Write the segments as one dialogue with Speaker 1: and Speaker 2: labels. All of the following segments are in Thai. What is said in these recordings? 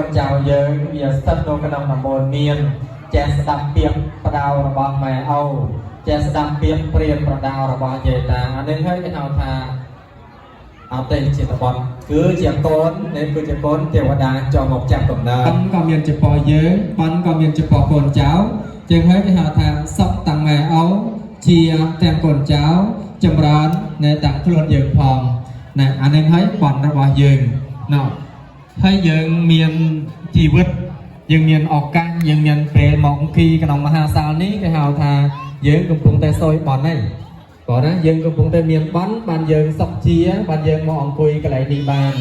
Speaker 1: นเจ้าเยอะเบียสตันโดกระดองนำโมเมียนแจสดับเปียกประดาวระบาดแม่เอาแจสดับเปียกเปลี่ยนประดาวระบาดเจตาอันนี้ให้เป็นเอาทาเอาเตะจิตบอลคือเจียโกนเนี่ยคือเจียโกนเทวดาจอมหมกแจกตบนาปันก็เมียนจะปอเยอะปันก็เมียนจะปอโกนเจ้าจึงให้เป็นเอาทาสับตังแม่เอาเชียแตงโกนเจ้าจำร้านในต่างครัวเยืองพองในอันนี้ให้ปันระบาดเยืองเนาะให้เยืองเมียนชีวิตยังเมียนออกกันยังเมียนเปรมองคีขนมมหาศาลนี้cái hào thàយើងកំពុងតែសយបននេះគាត់ណាយើងកំពុងតែមានបនបានយើងសក់ជាបានយើងមកអង្គុយកន្លែងនេះបាន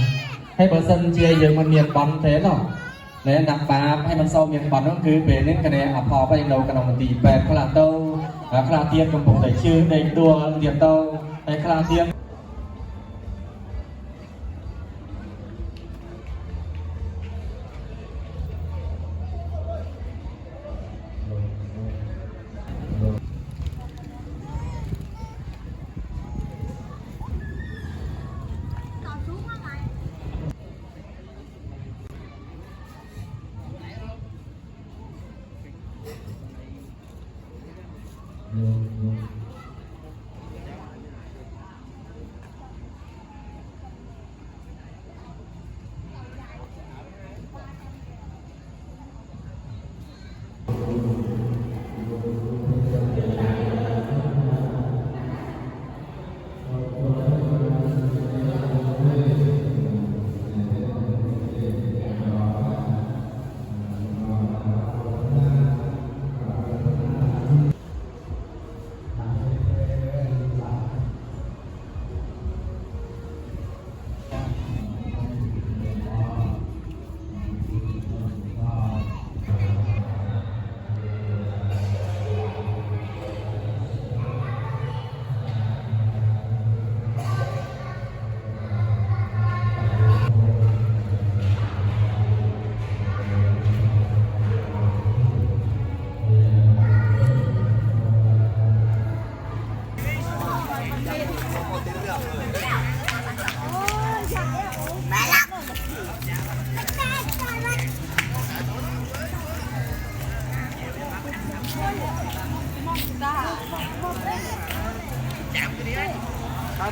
Speaker 1: ហើយបើសិនជាយើងមិនមានបនទេណោះតែដាក់បាបឲ្យមិនសូវមានបននោះគឺពេលនេះគ្នាអផលទៅនៅក្នុងមន្ទីរពេទ្យខ្លះទៅខ្លះទៀតកំពុងតែជឿដេកដួលទៀតទៅហើយខ្លះទៀត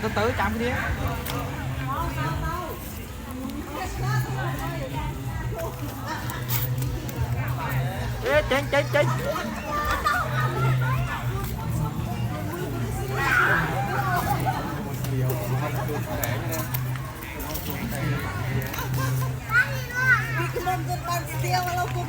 Speaker 1: từ từ chạm cái đi ê chết chết chết
Speaker 2: Kita nonton Pan Setia walaupun